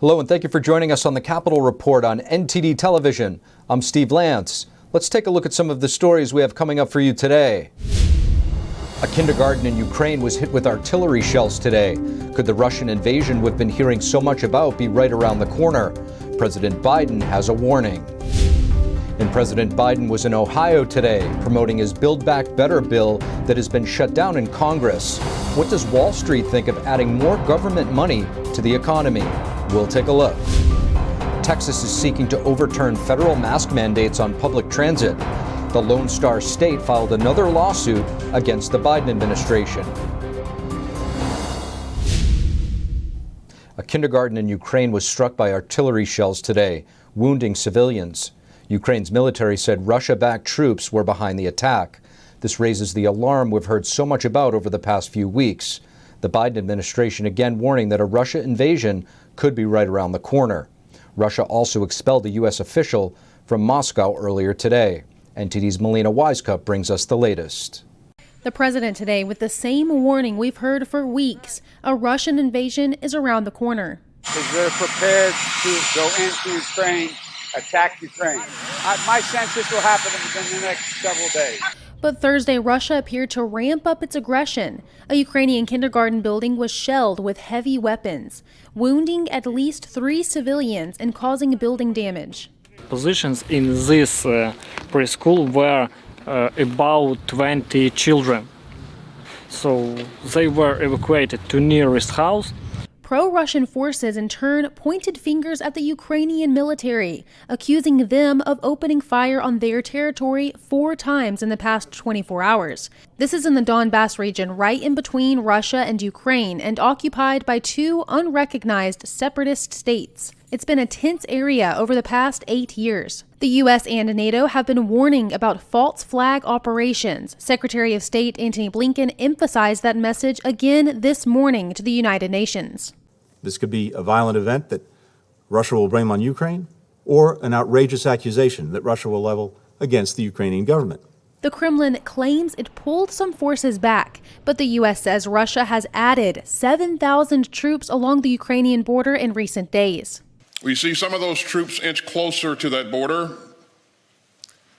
Hello and thank you for joining us on the Capitol Report on NTD Television. I'm Steve Lance. Let's take a look at some of the stories we have coming up for you today. A kindergarten in Ukraine was hit with artillery shells today. Could the Russian invasion we've been hearing so much about be right around the corner? President Biden has a warning. And President Biden was in Ohio today, promoting his Build Back Better bill that has been shut down in Congress. What does Wall Street think of adding more government money to the economy? We'll take a look. Texas is seeking to overturn federal mask mandates on public transit. The Lone Star State filed another lawsuit against the Biden administration. A kindergarten in Ukraine was struck by artillery shells today, wounding civilians. Ukraine's military said Russia-backed troops were behind the attack. This raises the alarm we've heard so much about over the past few weeks. The Biden administration again warning that a Russia invasion could be right around the corner. Russia also expelled a U.S. official from Moscow earlier today. NTD's Melina Wisecup brings us the latest. The president today with the same warning we've heard for weeks. A Russian invasion is around the corner. They're prepared to go into Ukraine, attack Ukraine. My sense this will happen within the next several days. But Thursday, Russia appeared to ramp up its aggression. A Ukrainian kindergarten building was shelled with heavy weapons, wounding at least 3 civilians and causing building damage. Positions in this preschool were about 20 children. So they were evacuated to nearest house. Pro-Russian forces in turn pointed fingers at the Ukrainian military, accusing them of opening fire on their territory 4 times in the past 24 hours. This is in the Donbas region, right in between Russia and Ukraine, and occupied by 2 unrecognized separatist states. It's been a tense area over the past 8 years. The U.S. and NATO have been warning about false flag operations. Secretary of State Antony Blinken emphasized that message again this morning to the United Nations. This could be a violent event that Russia will blame on Ukraine, or an outrageous accusation that Russia will level against the Ukrainian government. The Kremlin claims it pulled some forces back, but the U.S. says Russia has added 7,000 troops along the Ukrainian border in recent days. We see some of those troops inch closer to that border.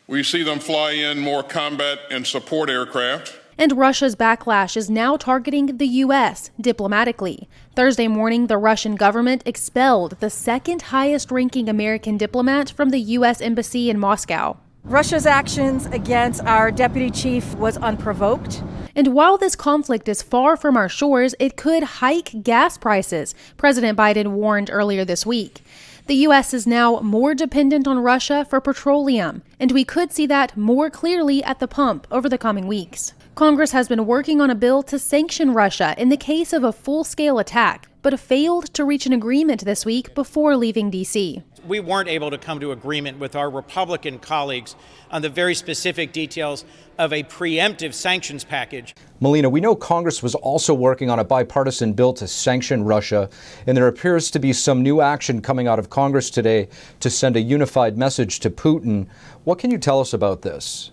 We see them fly in more combat and support aircraft. And Russia's backlash is now targeting the U.S. diplomatically. Thursday morning, the Russian government expelled the second highest ranking American diplomat from the U.S. embassy in Moscow. Russia's actions against our deputy chief was unprovoked. And while this conflict is far from our shores, it could hike gas prices, President Biden warned earlier this week. The U.S. is now more dependent on Russia for petroleum, and we could see that more clearly at the pump over the coming weeks. Congress has been working on a bill to sanction Russia in the case of a full-scale attack, but failed to reach an agreement this week before leaving D.C. We weren't able to come to agreement with our Republican colleagues on the very specific details of a preemptive sanctions package. Melina, we know Congress was also working on a bipartisan bill to sanction Russia, and there appears to be some new action coming out of Congress today to send a unified message to Putin. What can you tell us about this?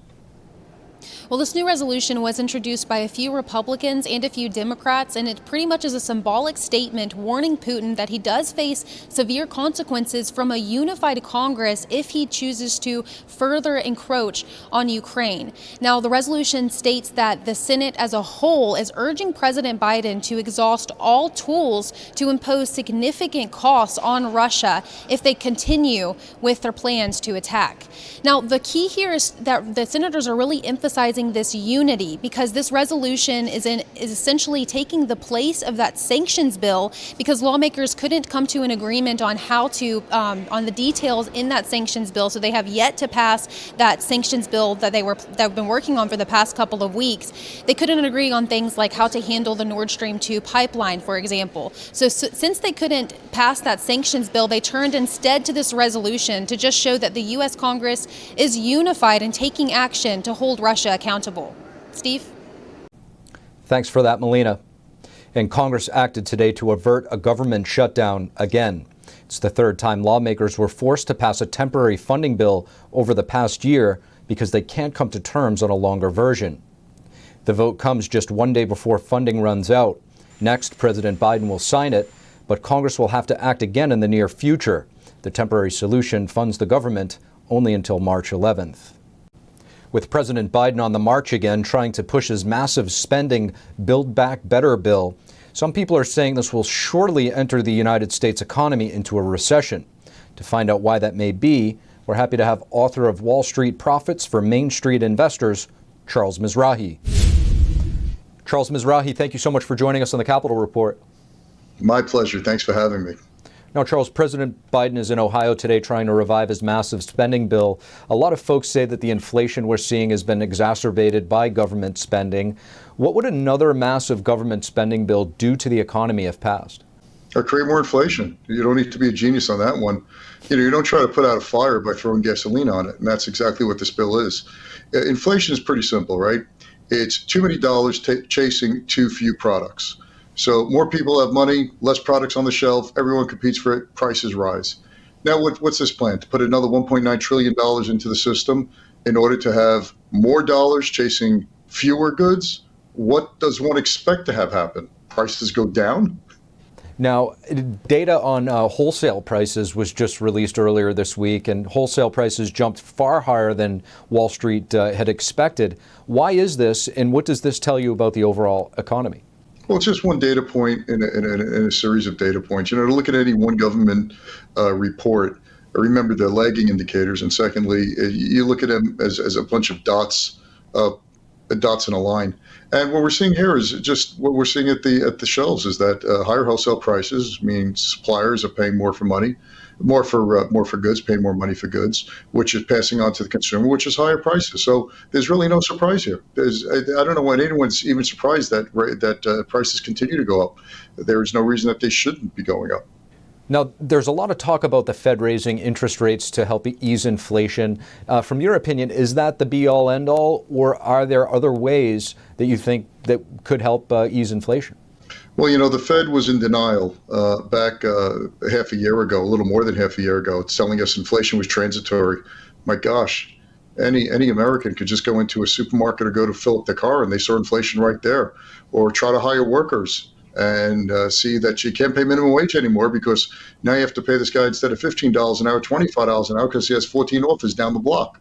Well, this new resolution was introduced by a few Republicans and a few Democrats, and it pretty much is a symbolic statement warning Putin that he does face severe consequences from a unified Congress if he chooses to further encroach on Ukraine. Now, the resolution states that the Senate as a whole is urging President Biden to exhaust all tools to impose significant costs on Russia if they continue with their plans to attack. Now, the key here is that the senators are really emphasizing this unity, because this resolution is essentially taking the place of that sanctions bill, because lawmakers couldn't come to an agreement on how to on the details in that sanctions bill. So they have yet to pass that sanctions bill that they've been working on for the past couple of weeks. They couldn't agree on things like how to handle the Nord Stream 2 pipeline, for example. So since they couldn't pass that sanctions bill, they turned instead to this resolution to just show that the U.S. Congress is unified and taking action to hold Russia accountable. Steve? Thanks for that, Melina. And Congress acted today to avert a government shutdown again. It's the 3rd time lawmakers were forced to pass a temporary funding bill over the past year because they can't come to terms on a longer version. The vote comes just one day before funding runs out. Next, President Biden will sign it. but Congress will have to act again in the near future. The temporary solution funds the government only until March 11th. With President Biden on the march again, trying to push his massive spending Build Back Better bill, some people are saying this will surely enter the United States economy into a recession. To find out why that may be, we're happy to have author of Wall Street Profits for Main Street Investors, Charles Mizrahi. Charles Mizrahi, thank you so much for joining us on the Capitol Report. My pleasure. Thanks for having me. Now, Charles, President Biden is in Ohio today trying to revive his massive spending bill. A lot of folks say that the inflation we're seeing has been exacerbated by government spending. What would another massive government spending bill do to the economy if passed? Or create more inflation. You don't need to be a genius on that one. You don't try to put out a fire by throwing gasoline on it, and that's exactly what this bill is. Inflation is pretty simple, right? It's too many dollars chasing too few products. So more people have money, less products on the shelf, everyone competes for it, prices rise. Now, what's this plan? To put another $1.9 trillion into the system in order to have more dollars chasing fewer goods? What does one expect to have happen? Prices go down? Now, data on wholesale prices was just released earlier this week, and wholesale prices jumped far higher than Wall Street had expected. Why is this, and what does this tell you about the overall economy? Well, it's just one data point in a series of data points. To look at any one government report, remember the lagging indicators, and secondly, you look at them as a bunch of dots in a line. And what we're seeing here is just what we're seeing at the shelves is that higher wholesale prices mean suppliers are paying more for money, more for goods, paying more money for goods, which is passing on to the consumer, which is higher prices. So there's really no surprise here. I don't know when anyone's even surprised that prices continue to go up. There is no reason that they shouldn't be going up. Now, there's a lot of talk about the Fed raising interest rates to help ease inflation. From your opinion, is that the be-all, end-all, or are there other ways that you think that could help ease inflation? Well, the Fed was in denial back half a year ago, a little more than half a year ago, telling us inflation was transitory. My gosh, any American could just go into a supermarket or go to fill up their car and they saw inflation right there, or try to hire workers and see that you can't pay minimum wage anymore because now you have to pay this guy instead of $15 an hour, $25 an hour because he has 14 offers down the block.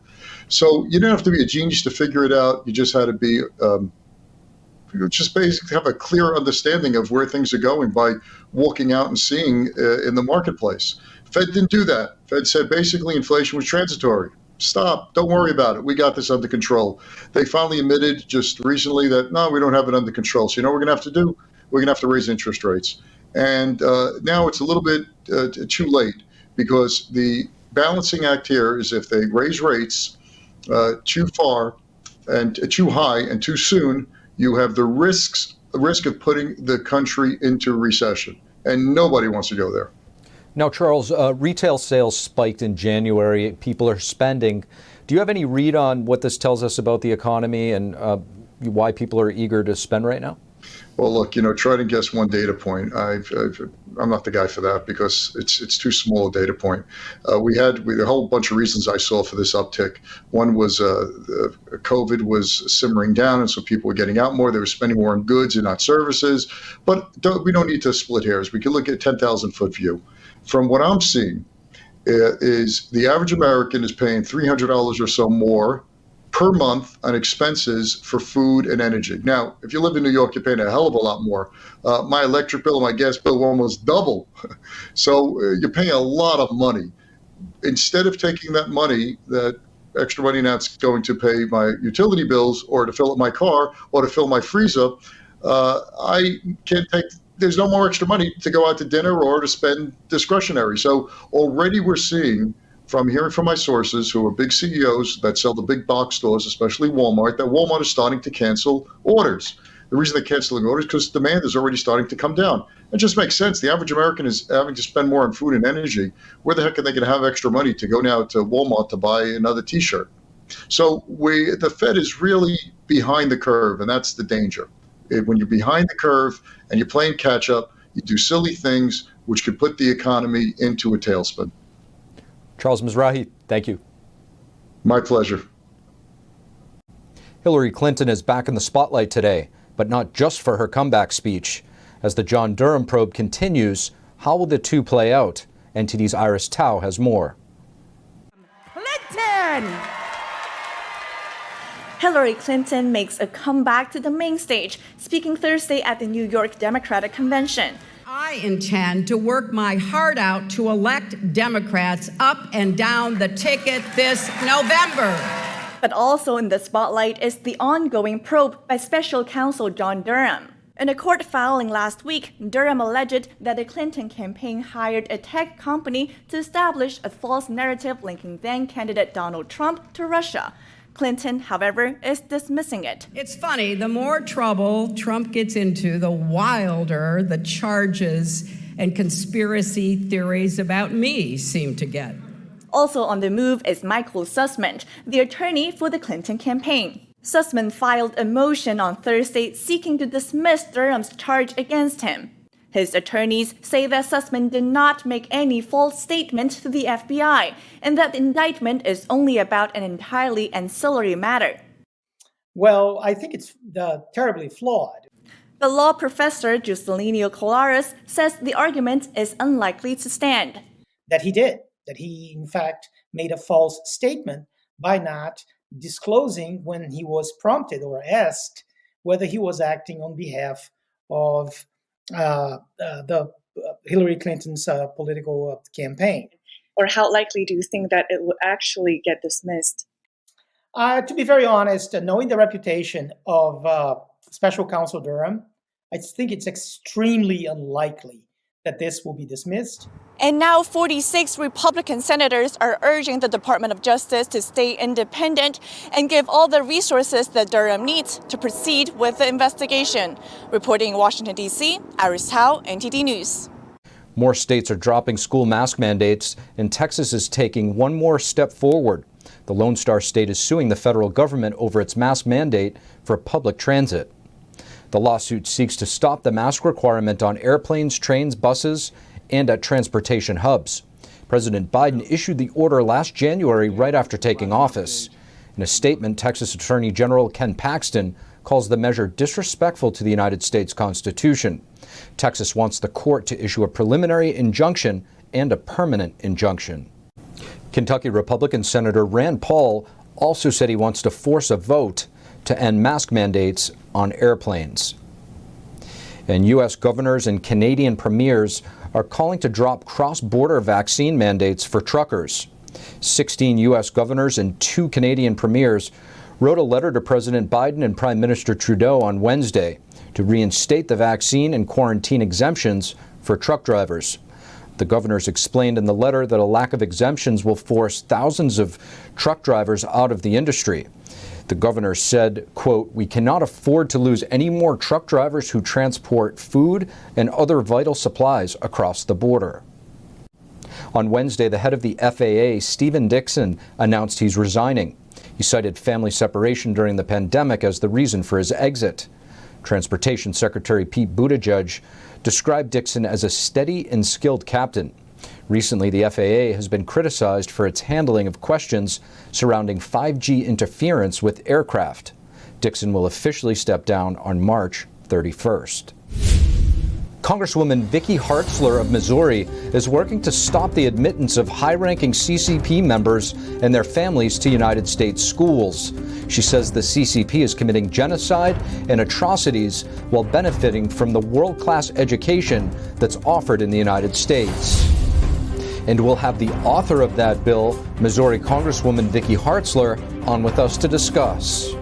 So you didn't have to be a genius to figure it out. You just had to be just basically have a clear understanding of where things are going by walking out and seeing in the marketplace. Fed didn't do that. Fed said basically inflation was transitory. Stop. Don't worry about it. We got this under control. They finally admitted just recently that, no, we don't have it under control. So you know what we're going to have to do? We're going to have to raise interest rates. And now it's a little bit too late because the balancing act here is if they raise rates too far and too high and too soon, you have the risk of putting the country into recession. And nobody wants to go there. Now, Charles, retail sales spiked in January. People are spending. Do you have any read on what this tells us about the economy and why people are eager to spend right now? Well, look, try to guess one data point. I'm not the guy for that because it's too small a data point. We had a whole bunch of reasons I saw for this uptick. One was COVID was simmering down, and so people were getting out more. They were spending more on goods and not services. But we don't need to split hairs. We can look at 10,000-foot view. From what I'm seeing, is the average American is paying $300 or so more per month on expenses for food and energy. Now, if you live in New York, you're paying a hell of a lot more. My electric bill and my gas bill will almost double. So you're paying a lot of money. Instead of taking that money, that extra money that's going to pay my utility bills or to fill up my car or to fill my freezer, I can't take, there's no more extra money to go out to dinner or to spend discretionary. So already we're seeing, from hearing from my sources who are big CEOs that sell the big box stores, especially Walmart, that Walmart is starting to cancel orders. The reason they're canceling orders is because demand is already starting to come down. It just makes sense. The average American is having to spend more on food and energy. Where the heck are they going to have extra money to go now to Walmart to buy another T-shirt? So the Fed is really behind the curve, and that's the danger. When you're behind the curve and you're playing catch up, you do silly things which could put the economy into a tailspin. Charles Mizrahi, thank you. My pleasure. Hillary Clinton is back in the spotlight today, but not just for her comeback speech. As the John Durham probe continues, How will the two play out? NTD's Iris Tao has more. Clinton! Hillary Clinton makes a comeback to the main stage, speaking Thursday at the New York Democratic Convention. I intend to work my heart out to elect Democrats up and down the ticket this November. But also in the spotlight is the ongoing probe by Special Counsel John Durham. In a court filing last week, Durham alleged that the Clinton campaign hired a tech company to establish a false narrative linking then-candidate Donald Trump to Russia. Clinton, however, is dismissing it. It's funny, the more trouble Trump gets into, the wilder the charges and conspiracy theories about me seem to get. Also on the move is Michael Sussman, the attorney for the Clinton campaign. Sussman filed a motion on Thursday seeking to dismiss Durham's charge against him. His attorneys say that Sussman did not make any false statement to the FBI and that the indictment is only about an entirely ancillary matter. Well, I think it's terribly flawed. The law professor Juscelino Colares says the argument is unlikely to stand. That he in fact made a false statement by not disclosing when he was prompted or asked whether he was acting on behalf of Hillary Clinton's political campaign. Or how likely do you think that it will actually get dismissed? To be very honest, knowing the reputation of Special Counsel Durham, I think it's extremely unlikely that this will be dismissed. And now 46 Republican senators are urging the Department of Justice to stay independent and give all the resources that Durham needs to proceed with the investigation. Reporting in Washington, D.C., Iris Tao, NTD News. More states are dropping school mask mandates, and Texas is taking one more step forward. The Lone Star State is suing the federal government over its mask mandate for public transit. The lawsuit seeks to stop the mask requirement on airplanes, trains, buses, and at transportation hubs. President Biden issued the order last January right after taking office. In a statement, Texas Attorney General Ken Paxton calls the measure disrespectful to the United States Constitution. Texas wants the court to issue a preliminary injunction and a permanent injunction. Kentucky Republican Senator Rand Paul also said he wants to force a vote to end mask mandates on airplanes. And U.S. governors and Canadian premiers are calling to drop cross-border vaccine mandates for truckers. 16 U.S. governors and 2 Canadian premiers wrote a letter to President Biden and Prime Minister Trudeau on Wednesday to reinstate the vaccine and quarantine exemptions for truck drivers. The governors explained in the letter that a lack of exemptions will force thousands of truck drivers out of the industry. The governor said, quote, "We cannot afford to lose any more truck drivers who transport food and other vital supplies across the border." On Wednesday, the head of the FAA, Stephen Dickson, announced he's resigning. He cited family separation during the pandemic as the reason for his exit. Transportation Secretary Pete Buttigieg described Dickson as a steady and skilled captain. Recently, the FAA has been criticized for its handling of questions surrounding 5G interference with aircraft. Dickson will officially step down on March 31st. Congresswoman Vicky Hartzler of Missouri is working to stop the admittance of high-ranking CCP members and their families to United States schools. She says the CCP is committing genocide and atrocities while benefiting from the world-class education that's offered in the United States. And we'll have the author of that bill, Missouri Congresswoman Vicky Hartzler, on with us to discuss.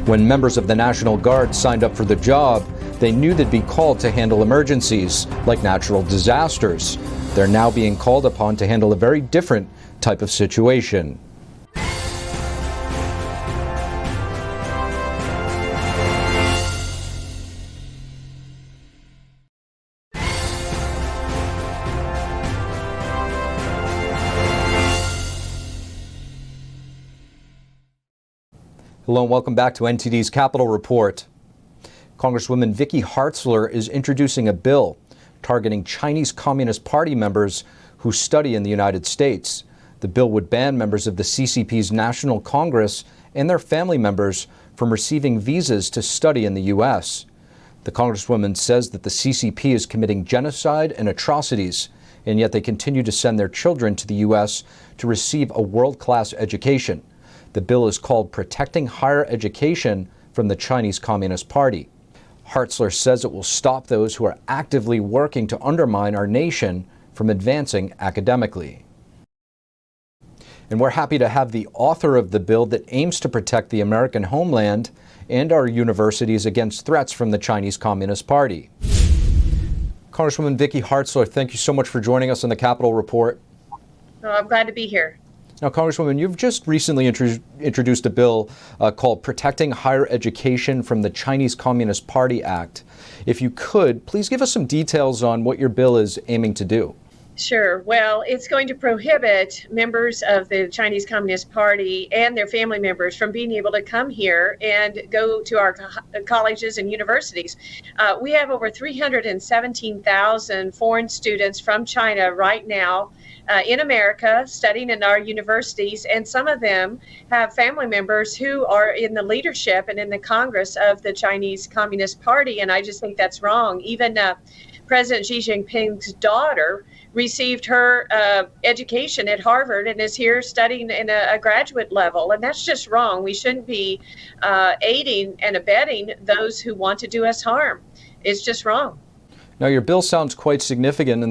When members of the National Guard signed up for the job, they knew they'd be called to handle emergencies like natural disasters. They're now being called upon to handle a very different type of situation. Hello and welcome back to NTD's Capitol Report. Congresswoman Vicky Hartzler is introducing a bill targeting Chinese Communist Party members who study in the United States. The bill would ban members of the CCP's National Congress and their family members from receiving visas to study in the U.S. The Congresswoman says that the CCP is committing genocide and atrocities, and yet they continue to send their children to the U.S. to receive a world-class education. The bill is called Protecting Higher Education from the Chinese Communist Party. Hartzler says it will stop those who are actively working to undermine our nation from advancing academically. And we're happy to have the author of the bill that aims to protect the American homeland and our universities against threats from the Chinese Communist Party. Congresswoman Vicky Hartzler, thank you so much for joining us on the Capitol Report. Oh, I'm glad to be here. Now, Congresswoman, you've just recently introduced a bill called Protecting Higher Education from the Chinese Communist Party Act. If you could, please give us some details on what your bill is aiming to do. Sure. Well, it's going to prohibit members of the Chinese Communist Party and their family members from being able to come here and go to our colleges and universities. We have over 317,000 foreign students from China right now in America studying in our universities, and some of them have family members who are in the leadership and in the Congress of the Chinese Communist Party, and I just think that's wrong. Even President Xi Jinping's daughter received her education at Harvard and is here studying in a graduate level, and that's just wrong. We shouldn't be aiding and abetting those who want to do us harm. It's just wrong. Now, your bill sounds quite significant I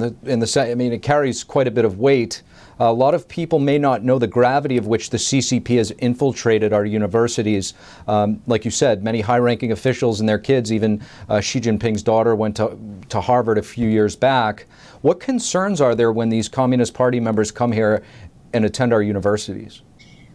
mean, it carries quite a bit of weight. A lot of people may not know the gravity of which the CCP has infiltrated our universities. Like you said, many high-ranking officials and their kids, even Xi Jinping's daughter went to Harvard a few years back. What concerns are there when these Communist Party members come here and attend our universities?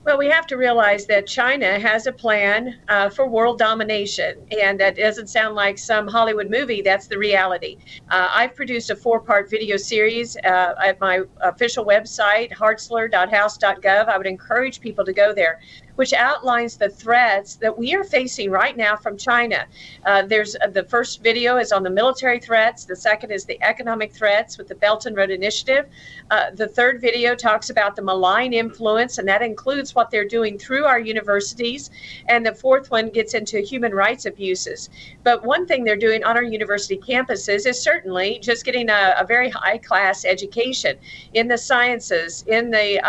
Well, we have to realize that China has a plan for world domination, and that doesn't sound like some Hollywood movie. That's the reality. I've produced a 4-part video series at my official website, hartzler.house.gov. I would encourage people to go there, which outlines the threats that we are facing right now from China. There's the first video is on the military threats. The second is the economic threats with the Belt and Road Initiative. The third video talks about the malign influence, and that includes what they're doing through our universities. And the fourth one gets into human rights abuses. But one thing they're doing on our university campuses is certainly just getting a very high-class education in the sciences, in the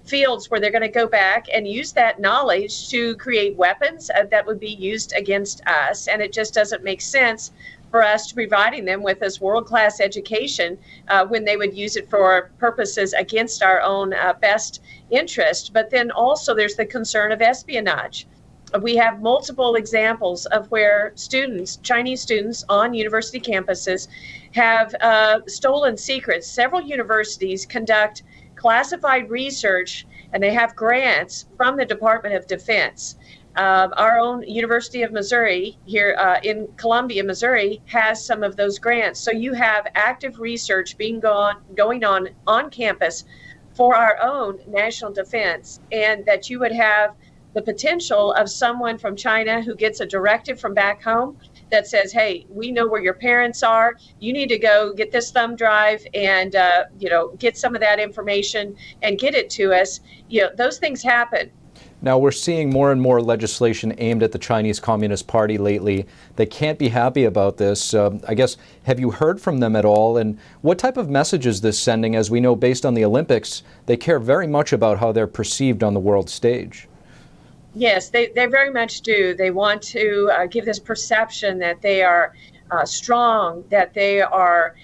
fields where they're going to go back and use that knowledge to create weapons that would be used against us. And it just doesn't make sense for us to providing them with this world-class education when they would use it for purposes against our own best interest. But then also there's the concern of espionage. We have multiple examples of where students, Chinese students on university campuses, have stolen secrets. Several universities conduct classified research, and they have grants from the Department of Defense. Our own University of Missouri here in Columbia, Missouri, has some of those grants. So you have active research being going on campus for our own national defense, and that you would have the potential of someone from China who gets a directive from back home that says, hey, we know where your parents are. You need to go get this thumb drive and, get some of that information and get it to us. Those things happen. Now, we're seeing more and more legislation aimed at the Chinese Communist Party lately. They can't be happy about this. I guess, have you heard from them at all? And what type of message is this sending? As we know, based on the Olympics, they care very much about how they're perceived on the world stage. Yes, they very much do. They want to give this perception that they are strong, that they are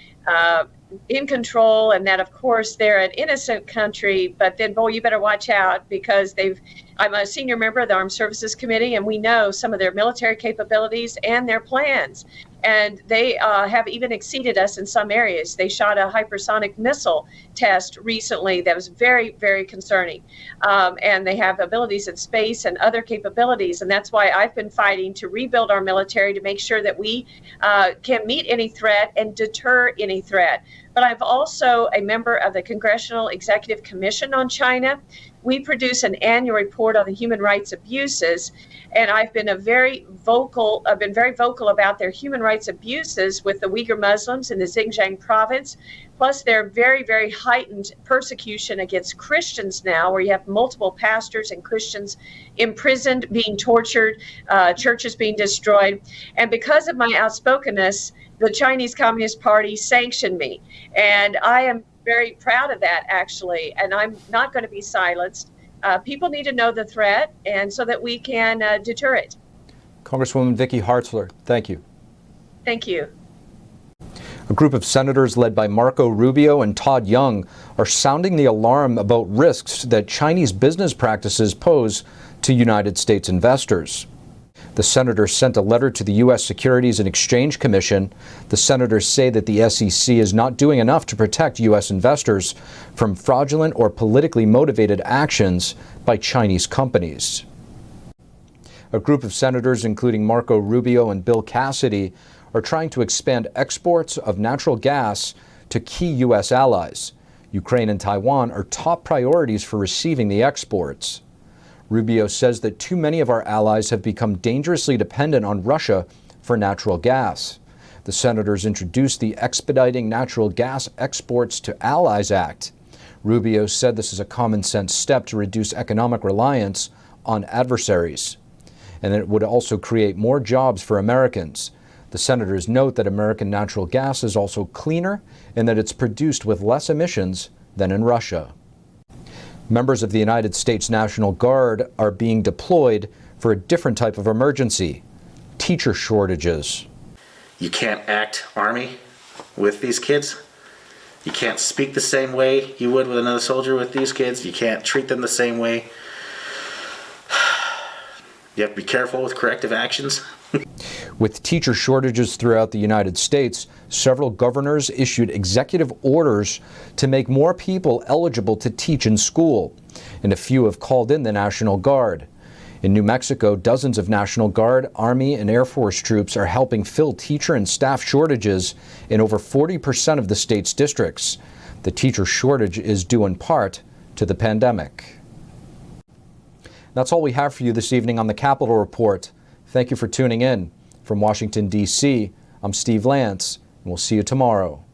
in control, and that, of course, they're an innocent country. But then, boy, you better watch out, because I'm a senior member of the Armed Services Committee, and we know some of their military capabilities and their plans. And they have even exceeded us in some areas. They shot a hypersonic missile test recently that was very, very concerning. And they have abilities in space and other capabilities. And that's why I've been fighting to rebuild our military to make sure that we can meet any threat and deter any threat. But I'm also a member of the Congressional Executive Commission on China. We produce an annual report on the human rights abuses, And I've been very vocal about their human rights abuses with the Uyghur Muslims in the Xinjiang province, plus their very, very heightened persecution against Christians now, where you have multiple pastors and Christians imprisoned, being tortured, churches being destroyed. And because of my outspokenness, the Chinese Communist Party sanctioned me. And I am very proud of that, actually, and I'm not going to be silenced. People need to know the threat, and so that we can deter it. Congresswoman Vicky Hartzler, thank you. Thank you. A group of senators led by Marco Rubio and Todd Young are sounding the alarm about risks that Chinese business practices pose to United States investors. The senators sent a letter to the U.S. Securities and Exchange Commission. The senators say that the SEC is not doing enough to protect U.S. investors from fraudulent or politically motivated actions by Chinese companies. A group of senators, including Marco Rubio and Bill Cassidy, are trying to expand exports of natural gas to key U.S. allies. Ukraine and Taiwan are top priorities for receiving the exports. Rubio says that too many of our allies have become dangerously dependent on Russia for natural gas. The senators introduced the Expediting Natural Gas Exports to Allies Act. Rubio said this is a common sense step to reduce economic reliance on adversaries, and that it would also create more jobs for Americans. The senators note that American natural gas is also cleaner and that it's produced with less emissions than in Russia. Members of the United States National Guard are being deployed for a different type of emergency: teacher shortages. You can't act Army with these kids. You can't speak the same way you would with another soldier with these kids. You can't treat them the same way. You have to be careful with corrective actions. With teacher shortages throughout the United States, several governors issued executive orders to make more people eligible to teach in school, and a few have called in the National Guard. In New Mexico, dozens of National Guard, Army, and Air Force troops are helping fill teacher and staff shortages in over 40% of the state's districts. The teacher shortage is due in part to the pandemic. That's all we have for you this evening on the Capitol Report. Thank you for tuning in. From Washington, D.C., I'm Steve Lance, and we'll see you tomorrow.